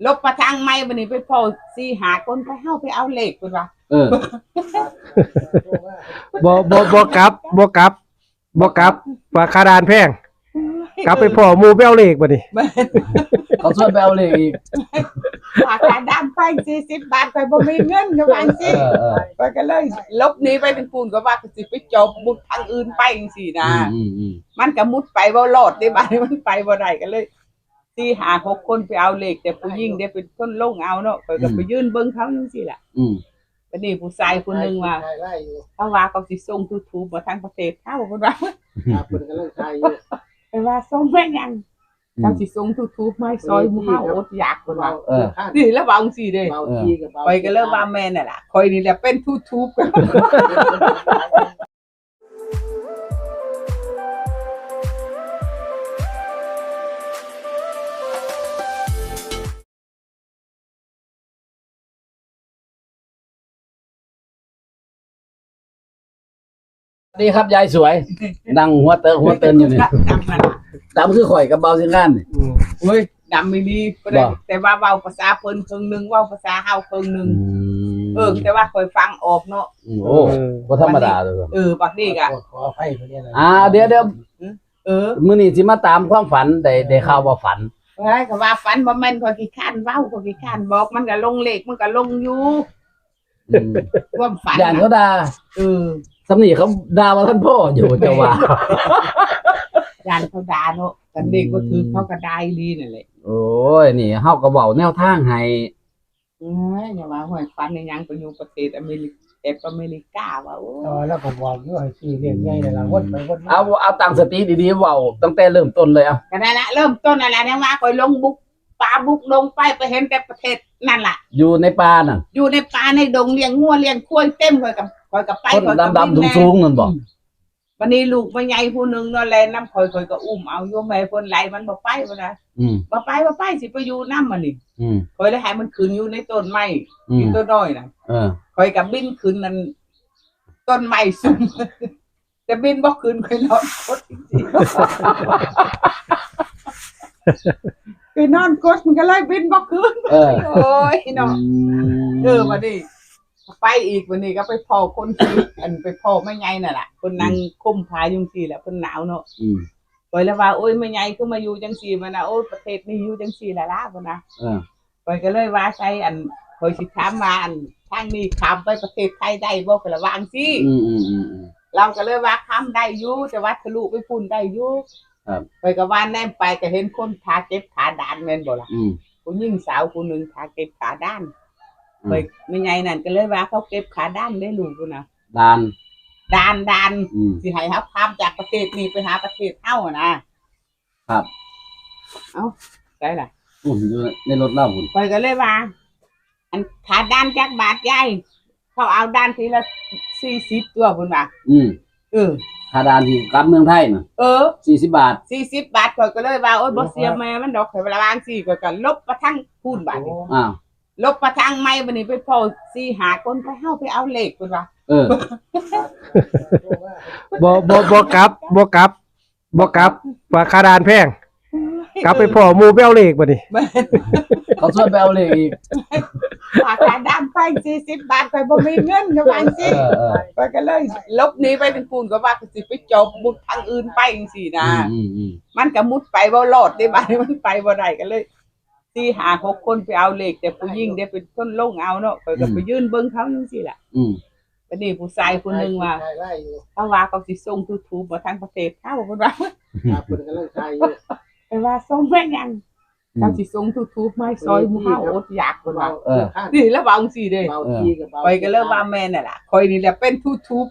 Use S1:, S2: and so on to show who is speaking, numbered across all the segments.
S1: ลบมาทางไม่วันนี้ไปพอ4-5 คนไปเฮาไปเอาเลขคนว่า
S2: บ่กลับว่าค่าดานแพงกลับไปพ่อหมู่ไปเอาเลขบัดนี้
S3: เขาชวนไปเอาเลขอีก
S1: ว่าค่าดานไป40 บาทไปบ่มีเงินก็ว่าสิไปก็เลยลบนี้ไปเป็นปูนก็ว่าสิไปจบมุดทางอื่นไปจังซี่นะมันก็มุดไปบ่รอดได้บาดมันไปบ่ได้ก็เลย4-5-6 คนไปเอาเลขแต่ผู้หญิงได้เป็นคนลงเอาเนาะข้อยก็ไปยืนเบิ่งเขาจังซี่ล่ะวันนี้ผู้ชายคนนึงว่าเขาว่าเขาสิส่ง YouTube มาทางประเทศเฮาเพิ่นว่า
S4: เพิ่นกำลังถ่ายอยู่
S1: ไปว่าส่งแม่นยังเขาสิส่ง YouTube มาให้ซอยหมู่เฮาอดอยากเพิ่นว่านี่แล้วว่าจังซี่เด้ข้อยก็เลยว่าแม่นน่ะล่ะข้อยนี่แหละเป็น YouTube
S3: ดีครับยายสวยนั่งหัวเตินอยู่นี่ดำคือข่อยกับเบาสิงานนี่
S1: โอ้ยดำไม่ดีก็ได้แต่ว่าเว้าภาษาเพิ่นครึ่งนึงเว้าภาษาเฮาครึ่งนึงแต่ว่าข้อยฟังออกเนาะ
S3: โอ้บ่ธรรมดาเลย
S1: บักนี้ก็
S4: ขออภัยเพิ่นเนี่ย
S3: เดี๋ยวมื้อนี้สิมาตามความฝันได้ข่าวว่าฝัน
S1: เฮ้ยก็ว่าฝันบ่แม่นข้อยขี้คร้านเว้าข้อยขี้คร้านบอกมันก็ลงเลขมันก็ลงอยู่ความฝัน
S3: ย่านเขาด่าสำนีเขาด่าว่าท่านพ่ออยู่จะว่า
S1: ย่านเขาด่าเนาะกันเด็กก็ถือเขาก็ได้ลีนั่นแหละ
S3: โอ้ยนี่เฮาก็เว้าแนวทางให้
S1: อย่าว่าห้อยฝันในยังไปอยู่ประเทศอเมริกาว่าโอ้
S4: แล้วก็บอกอยู่ให้ซื้อเลขใหญ่นั่นล่ะวนไปวนมา
S3: เอาตั้งสติดีๆเว้าตั้งแต่เริ่มต้นเลย
S1: ก็ได้ละเริ่มต้นนั่นแหละเนี่ยว่าค่อยลงบุกป่าบุกลงไปเห็นแต่ประเทศนั่นล่ะ
S3: อยู่ในป่าน่ะ
S1: อยู่ในป่าในดงเลี้ยงงัวเลี้ยงควายเต็มเลยกับไป
S3: คนดำๆสูงๆนั่นบ่
S1: วันนี้ลูกมันใหญ่ผู้นึงเนาะแลน้ำข่อยก็อุ้มเอาโยมแม่เพิ่นไหลมันบ่ไปบ่นะบ่ไปสิไปอยู่น้ำมันนี่ข่อยเลยให้มันขึ้นอยู่ในต้นไม้อยู่ต้นน้อยน่ะข่อยก็บินขึ้นนั่นต้นไม้สูงแต่บินบ่ขึ้นข่อยนอนกดจริงๆไปนอนกดมันก็เลยบินบ่ขึ้นโอ้ยเนาะมาดิไปอีกวันนี้ก็ไปพ่อคนที่ไปพ่อแม่ใหญ่น่ะล่ะคนนั่งคุ้มพาจังซี่แหละเพิ่นหนาวเนาะข้อยแล้วว่าโอ้ยแม่ใหญ่คือมาอยู่จังซี่มันน่ะโอ้ประเทศนี้อยู่จังซี่ล่ะพุ่นน่ะข้อยก็เลยว่าใส่ข้อยสิถามว่าทางนี้ข้ามไปประเทศไทยได้บ่ก็ละว่าจังซี่เราก็เลยว่าข้ามได้อยู่แต่ว่าทะลุไปพุ่นได้อยู่ข้อยก็ว่าแนมไปก็เห็นคนขาเจ็บขาด้านแม่นบ่ล่ะผู้หญิงสาวผู้นึงขาเจ็บขาด้านไปไม่ไงนั่นก็เลยว่าเขาเก็บขาด้านได้ลูกกูนะ
S3: ด้าน
S1: สิให้เขาข้ามจากประเทศนี้ไปหาประเทศเฮานะครับเอ้าได้ล่ะ
S3: อยู่ในรถเล่าพุ่น
S1: ไปก็เลยว่าขาด้านจักบาทยายเขาเอาด้านทีละ40ตัวพุ่นว่า
S3: ขาด้านที่กลับเมืองไทยน่ะ40 บาท
S1: ข้อยก็เลยว่าโอ๊ยบ่เสียแม่มันดอกข่อยเวลาวางสิข้อยก็ลบมาทั้งพูนบาดนี้ลบมาทางไม่วันนี้ไปพอ4-5 คนไปเฮาไปเอาเลขคนว่า
S2: บ่กลับว่าค่าดานแพงกลับไปพ่อหมู่ไปเอาเลขบัดนี้
S3: เขาชวนไปเอาเลขอีก
S1: ว่าค่าดานไป40 บาทไปบ่มีเงินก็ว่าสิไปก็เลยลบนี้ไปเป็นปูนก็ว่าสิไปจบมุดทางอื่นไปจังซี่นะมันก็มุดไปบ่รอดได้บาดมันไปบ่ได้ก็เลย4-5-6 คนไปเอาเลขแต่ผู้หญิงได้เป็นคนลงเอาเนาะข้อยก็ไปยืนเบิ่งเขาจังซี่ล่ะวันนี้ผู้ชายคนนึงว่าเขาว่าเขาสิส่ง YouTube มาทางประเทศเฮาเพิ่นว่า
S4: เพิ่นกำลังถ่ายอยู่
S1: ไปว่าส่งแม่นยังเขาสิส่ง YouTube มาให้ซอยหมู่เฮาอดอยากเพิ่นว่านี่แล้วว่าจังซี่เด้ข้อยก็เลยว่าแม่นน่ะล่ะข้อยนี่แหละเป็น YouTube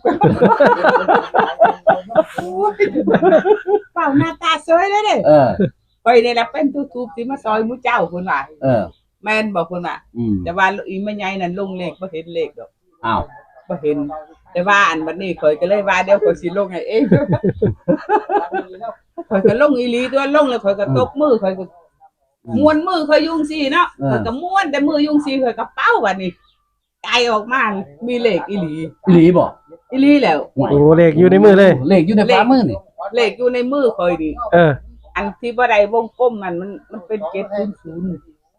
S1: เป้าหน้าตาสวยเลยเด้ข้อยนี่แหละเป็น YouTube สิมาซอยหมู่เจ้าเพิ่นว่าแม่นบ่เพิ่นว่าแต่ว่าอีแม่ใหญ่นั่นลงเลขบ่เห็นเลขดอก
S3: อ้าว
S1: บ่เห็นแต่ว่าบัดนี้ข้อยก็เลยว่าเดี๋ยวข้อยสิลงให้เองข้อยก็ลงอีหลีตัวลงแล้วข้อยก็ตกมือข้อยก็ม้วนมือข้อยยุ่งซี่เนาะข้อยก็ม้วนแต่มือยุ่งซี่ข้อยก็เป้าบัดนี้ไกออกมามีเลขอีหลี
S3: บ่
S1: อีหลีแล้ว
S2: โอ้เลขอยู่ในมือเลย
S3: เลขอยู่ในฝ่ามือนี่
S1: เลขอยู่ในมือข้อยดิอันที่บ่ได้วงกลมมันเป็น700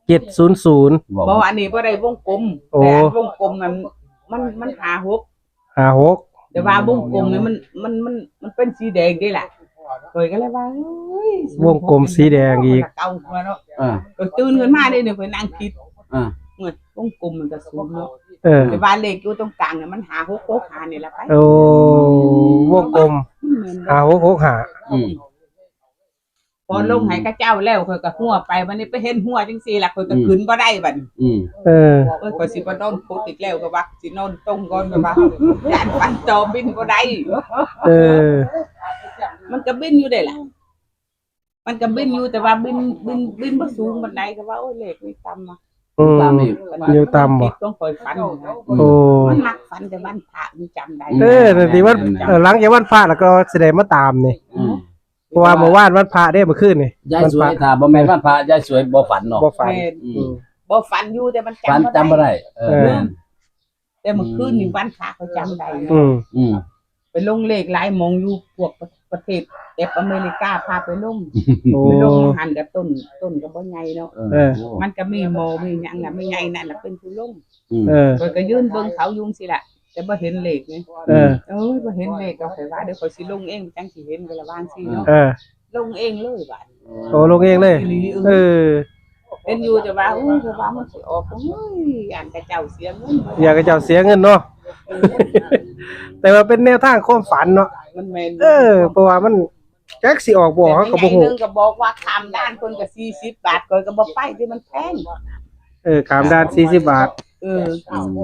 S2: 700
S3: บอก
S1: เพราะว่าอันนี้บ่ได้วงกลม
S2: โอ้
S1: แต่อันวงกลมนั้นมันหาหก
S2: 56
S1: แต่ว่าวงกลมนี่มันเป็นสีแดงนี่แหละเคยก็เลยว่าเฮ้ยว
S2: งกลมสีแดงอีก
S1: เก่าหัวเนาะ
S3: อ่า
S1: ก็ตื่นขึ้นมาได้เนี่ยไปนั่งคิด
S3: อ่า
S1: เหมือนวงกลมมันก็สูงเนาะ แต่ว่าเลขอยู่ตรงกลางเนี่ยมันหาหกหกหานี่แหละไป
S2: โอ้วงกลม5665
S3: อืม
S1: พอลงให้กระเจ้าแล้วข่อยก็หัวไปวันนี้ไปเห็นหัวจังซี่ล่ะข่อยก็ขึ้นบ่ได้บัด
S3: อืม
S1: ข่อยสิบ่นอนโคตรอีกแล้วก็ว่าสินอนตรงก่อนก็ว่าย่านฟันจอบินบ่ได้
S2: เออ
S1: มันก็บินอยู่ได้ล่ะมันก็บินอยู่แต่ว่าบินบ่สูงบันไดก็ว่าโอ้ยเลขนี่ต่ำอ่ะ
S3: ตามอีก
S2: อยู่ต่ำบ่
S1: ต้องข่อยฝัน
S2: โอ้
S1: มันมักฝันแต่วันพระมันจำได้
S2: นั่นสิว่าหลังจากวันพระแล้วก็แสดงมาตามนี่
S3: อืม
S2: เพราะว่าเมื่อวานวันพระได้เมื่อคืนนี่
S3: ยาย
S2: วัน
S3: ส
S2: พ
S3: ว
S2: ระ
S3: ยถ้าบ่แม่นวันพระยายสวยบ่ฝันเนาะ
S2: บ่ฝัน
S1: แม่น
S3: อืม
S1: บ่ฝันอยู่แต่มัน
S3: ฝันจำบ่ได้เออ
S2: เออ
S1: แต่เมื่อคืนนี่วันพระเขาจำได้
S2: อืม
S3: อืม
S1: ไปลงเลขหลายหมองอยู่พวกประเทศอเมริกาพาไปลง
S2: โอ้
S1: ไปลงหันกับต้นก็บ่ใหญ่เนาะ
S2: เออ
S1: มันก็มีโมมีหยังน่ะไม่ใหญ่นั่นน่ะเป็นผู้ลง
S3: อืม
S2: เออ
S1: ข้อยก็ยืนเบิ่งเขายุงสิล่ะแต่บ่เห็นเลขไง
S2: เออ
S1: เอ้ยบ่เห็นเลขก็ข่อยว่าเดี๋ยวข่อยสิลงเองจังสิเห็นก็ละวางสิเนาะ
S2: เออ
S1: ลงเองเลยบาด
S2: โอ้ลงเองเลย เออ
S1: เห็นอยู่แต่ว่าโอ้ยแต่ว่ามันสิออกโอ้ยอ่านกระเจ้าเสียเงิน
S2: อยากให้เจ้าเสียเงินเนาะ แต่ว่าเป็นแนวทางความฝันเนาะ
S1: มันแม่น
S2: เออ เพราะว่ามันจักสิออกบ่เขาก็บ่
S1: แต่
S2: ฮู้
S1: นึงก็บอกว่าคำด้านคนก็40 บาทข่อยก็บ่ไปที่มันแพง
S2: เออขามด้าน40 บาท
S1: เออ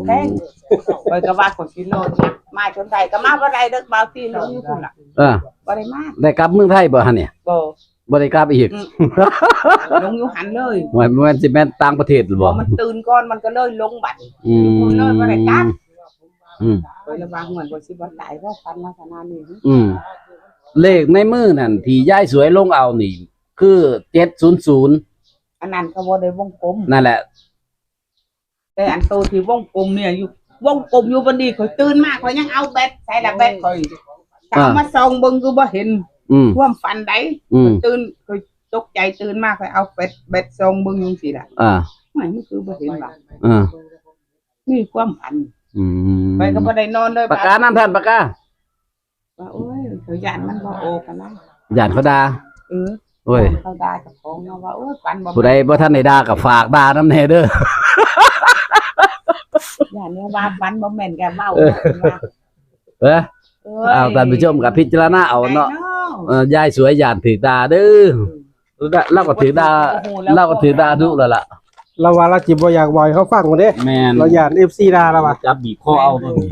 S1: แพงข่อยก็ว่าข่อยสิโลดนะมาจนได้ก็มาบ่ได้เด้อบ่าวที่ลงอยู่พุ่นล่ะ
S3: เออ
S1: บ่ได้มา
S3: ได้กลับเมืองไทยบ่ฮะเนี่ย
S1: บ่
S3: บ่ได้กลับอีก
S1: ลงอยู่หันเลย
S3: ว่ามันสิแม่นต่างประเทศหรือ
S1: พ
S3: บ่
S1: อมันตื่นก่อนมันก็เลยลงบัด
S3: อืม
S1: อยู่เลยบ่ได้กลับ
S3: อืม
S1: ข่อยระวังเหมือนบ่สิบ่ตายเพราะฟันมาขนาดนี้
S3: อืมเลขในมือนั่นที่ยายสวยลงเอานี่ คือ700
S1: อันนั้นก็บ่ได้วงกลม
S3: นั่นแหละ
S1: แต่อันโตที่วงกลมเนี่ยอยู่วงกลมอยู่บัดนี้ข่อยตื่นมาข่อยยังเอาแบตใส่ละแบตข่อยถ้าเอามาส่องเบิ่งคือบ่เห็น
S3: อืม
S1: ความฝันใด
S3: อืม
S1: ตื่นข่อยตกใจตื่นมาข่อยเอาแบตส่องเบิ่งอยู่สิล่ะ
S3: อ่า
S1: มันคือบ่เห็นว่า
S3: อ่า
S1: นี่ความฝัน
S3: อืม
S1: ไปก็บ่ได้นอนเลย
S3: ปากกาน้ำท่านปากกา
S1: ว่าโอ้ยเขาย่านมันบ่โอกันนะ
S3: ย่านเขาด่า
S1: เออ
S3: โอ้ย
S1: เขาด่าเจ้าของเนาะว่าโอ้ยฝันบ่
S3: ผู้ใดบ่ทันได้ด่าก็ฝากด่าน้ำแน่เด้อ
S1: ย่านเนี่ยว่าฝันบ่แม่นแกเว้า
S3: เออ เอ้อเอาท่านผู้ชมก็พิจารณาเอาเนาะยายสวยย่านถือด่าเด้อเราก็ถือด่าเราก็ถือด่าดุแล้วล่ะ
S2: เราว่าเราจิบ่อยากบ่อยเขาฟังบ่เด้
S3: แม่น
S2: เราย่าน FC ด่าเราว่า
S3: จับบีบคอเอาตัวนี้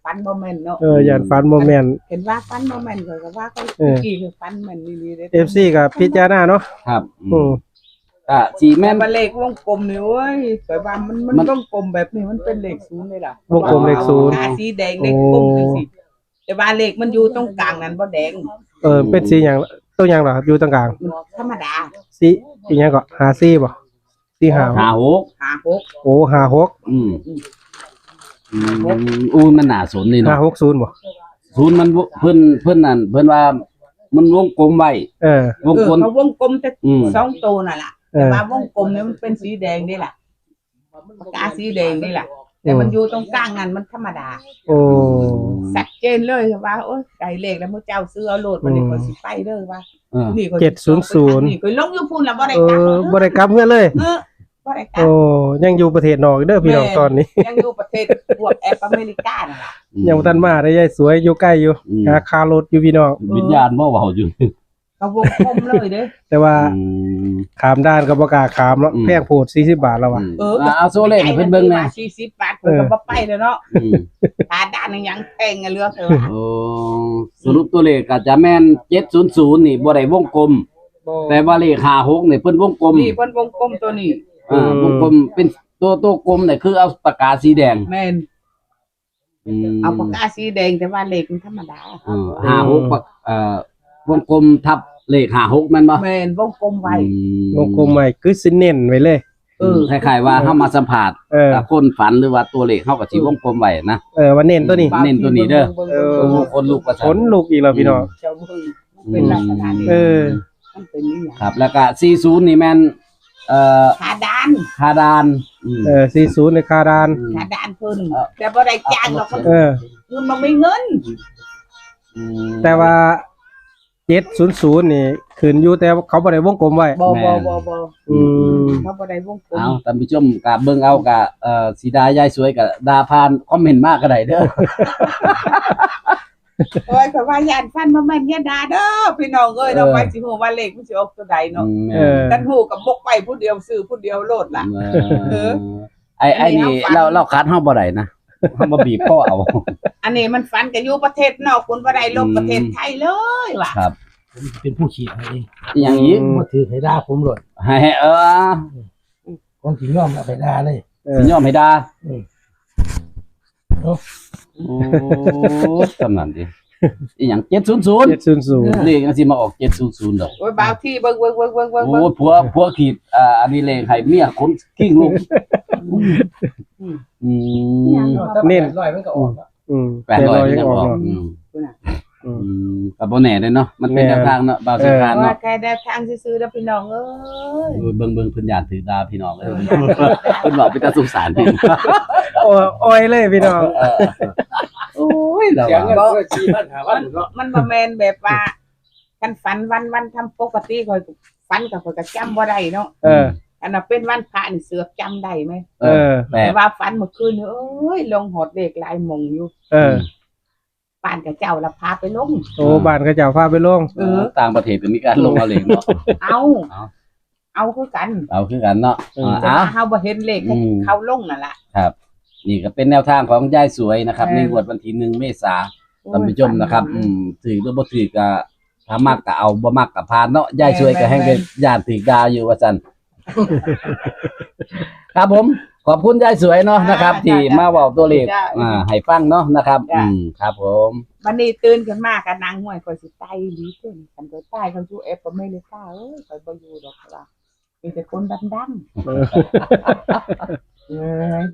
S1: ฝันบ่แม่นเนาะ
S2: ย่านฝันบ่แม่น
S1: เห็นว่าฝันบ่แม่นก็ว่าก็
S2: เออ
S1: กี่คือฝันแม่นนี่ๆเด้
S2: FC ก็พิจารณาเนาะ
S3: ครับ
S2: อืม
S3: สีแม่
S1: แม่
S3: น
S1: นเลขวงกลมนี่โอ้ยสวยว่ามันวงกลมแบบนี้มันเป็นเลข0เลยล่ะ
S2: วงกลมเลขศูนย์
S1: ตาสีแดงเลขกลมจังซี่แต่ว่าเลขมันอยู่ตรงกลางนั้นบ่แดง
S2: เป็นสีหยังตัวหยังเหรอครับอยู่ตรงกลาง
S1: มันธรรมดา
S2: สีอีหยังก็54บ่สีหา
S3: หาหก
S1: 56
S2: โอ้56
S3: อืมอู้มันน่าสนนี่เนาะ
S2: 560บ่
S3: ศูนย์มันเพิ่นนั่นเพิ่นว่ามันวงกลมไว้
S2: เออ
S3: วงกลม
S1: เขาวงกลมแต่
S3: อืม
S1: สองตัวนั่นล่ะ
S2: เอ
S1: แต่
S2: อ
S1: ว่าวงกลมเนี่ยมันเป็นสีแดงนี่ล่ะปากกาสีแดงนี่ล่ะ แต่มันอยู่ตรงกลางนั้นมันธรรมดา
S2: โอ้
S1: ชัดเจนเลยว่าโอ๊ยไก่เลขแล้วมื้อเจ้าซื้อเอาโลดวันนี้ก็สิไปเด้อว่า
S3: เออ
S1: นี่ก็
S2: 700
S1: นี่ก็ลงอยู่พุ่นแล้วบ่ได้
S2: เอก
S1: ลับ
S2: อบ่ได้กลับเฮือนเลย
S1: บ่ได้กลั
S2: โอ้
S1: บ
S2: ยังอยู่ประเทศนอกเด้อพี่น้องตอนนี้
S1: ยังอยู่ประเทศพวกแอฟอเมริกานั่นล่ะ
S2: ยังบ่ทันมาได้ยายสวยอยู่ใกล้อยู่
S3: อืม
S2: หาคารถอยู่พี่น้อง
S3: วิญญาณบ่เว้าอยู่
S1: เขาวงกลมเลยเด้อ
S2: แต่ว่า
S3: อืม
S2: ขามด้านก็บ่กล้าขามเนาะ
S3: อืม
S2: แพงโพด40 บาทแล้วว่ะ
S3: เอาโซเลขให้เพิ่นเบิ่งแหน่
S1: 40 บาทเพิ่นก็บ่ไปแล้วเนาะ
S3: อืม
S1: ถ้าด้านนึงยังแพงอะเหลือเกิน
S3: โอ้สรุปตัวเลขก็จะแม่น700นี่บ่ได้วงกลม แต่ว่าเลข56นี่เพิ่นวงกลม
S1: นี่เพิ่นวงกลมตัวนี้
S3: วงกลมเป็นตัวกลมเนี่ยคือเอาปากกาสีแดง
S1: แม่นเอาปากกาสีแดงแต่ว่าเลขมันธรรมดา
S3: 56ปากวงกลมทับเลข56แม่นบ่
S1: แม่นวงกลมไว้
S2: วงกลมใหม่คือสิเน้นไว้เลย
S3: คล้ายๆว่าเฮามาสัมผัส
S2: เออ
S3: กับคนฝันหรือว่าตัวเลขเฮาก็สิวงกลมไว้นะ
S2: ว่าเน้นตัวนี้
S3: เน้นตัวนี้เด้อ โอ้คนลูกประ
S2: ขนลุกอีกแล้วพี่น้อง
S1: เจ้าเบิ่งมันเป็นลักษณะนี้
S2: เออ
S1: มันเป็นนี่หยัง
S3: ครับ แล้วก็40นี่แม่น
S1: ขาดาน
S3: คาดาน
S2: 40ในคาดาน
S1: ขาดานเพิ่นแต่บ่ได้จ้างหรอกมัน
S2: เออ
S1: คือมันไม่เงิน
S2: แต่ว่า700นี่ขึ้นอยู่แต่เขาบ่ได้วงกลมไว้
S1: บ่
S2: อืม
S1: เขาบ่ได้วงกลม
S3: เอาท่านผู้ชมกับเบิ่งเอากับสีดายายสวยกับดาพานคอมเมนต์มากก็ได้เด้อ
S1: โอ้ยก็ว่าย่านฟันมาแม่นอย่าด่าเด้อพี่น้องเอ้ยเราไปสิฮู้ว่าเลขมันสิออกตัวใดเนาะ
S2: เออ
S1: กันฮู้กับบกไปผู้เดียวซื้อผู้เดียวโลดล่ะ
S3: ไอ้นี่เราคัดเฮาบ่ได้นะเฮาบ่บีบพ่อเอา
S1: อันนี้มันฟันกันอยู่ประเทศนอกคุณบ่ได้ลบประเทศไทยเลยว่ะ
S3: ครับ
S4: ผมเป็นผู้ขีดให้เอง
S3: อหย่างนี้
S4: มาถือให้ด่าผมหลด
S3: ให้
S4: คนถึงยอมเอาไปด่าเลย
S3: สิยอมให้ดา
S4: เนาะ
S3: โอ้กำนันดิอีหยัง700
S2: 700
S3: เลขมันสิมาออก700ดอก
S1: โอ้ยบางที่เบิ่ง
S3: โอ้ผัวขีดอันนี้เลขให้เมียคนกิ้งลูก
S2: เน้น
S4: ร้อยมันก็ออกแล้ว
S3: 800
S2: ยั
S3: ยัง ง
S2: อ
S3: อ
S2: อ
S3: อก ก
S2: เนาะ
S3: ก็บ่แน่เด้เนาะมันเป็นแนวทางเนาะบางสิทาง
S1: ว่า
S3: เนาะ
S1: แค่ได้ทางซื่อๆแล้วพี่น้องเอ้ย
S3: เบิ่งเพิ่นย่านถือดาพี่น้องเอ้ยเพิ่นบอกเป็นตาสงสารพี่
S2: โอ้ยเลยพี่น้อง
S3: โอ้ยเรา
S4: เสียงเงินก็4,000 5,000เนาะ
S1: มันบ่แม่นแบบว่าคันฝันวันทำปกติข่อยฝันก็ข่อยก็จำบ่ได้เนาะ
S2: เออ
S1: อันน่ะเป็นวันพระนี่เสือกจำได้ไหม
S2: เออ
S3: แป
S1: แต่
S3: ด
S1: ว่าฝันเมื่อคืนนี่เอ้ยลงหอดเลขหลายหมองอยู่
S2: เออ
S1: ป่านกับเจ้าละพาไปลง
S2: โอ้บ้านเขาเจ้าพาไปลง
S3: ต่างประเทศก็มีการลงเอาเลขเนาะ
S1: เอาคือกัน
S3: เอาคือกันเนาะ
S1: แต่ว่าเฮาบ่เห็นเลขเขาลงนั่นล่ะ
S3: นี่ก็เป็นแนวทางของยายสวยนะครับในงวดวันที่1 เมษายน ท่านผู้ชมนะครับถือหรือบ่ถือก็ถ้ามักก็เอาบ่มักก็ผ่านเนาะยายช่วยก็แฮงเป็นย่านถือดาวอยู่ว่าซั่นครับผมขอบคุณยายสวยเนาะนะครับ ที่มาเว้าตัวเลขให้ฟังเนาะนะครับครับผม
S1: วันนี้ตื่นขึ้นมาก็นั่งห้วยข่อยสิตายอีหลีขึ้นคันข่อยตายเขาอยู่อเมริกาเอ้ยข่อยบ่อยู่ดอกว่ามีแต่คนดำๆ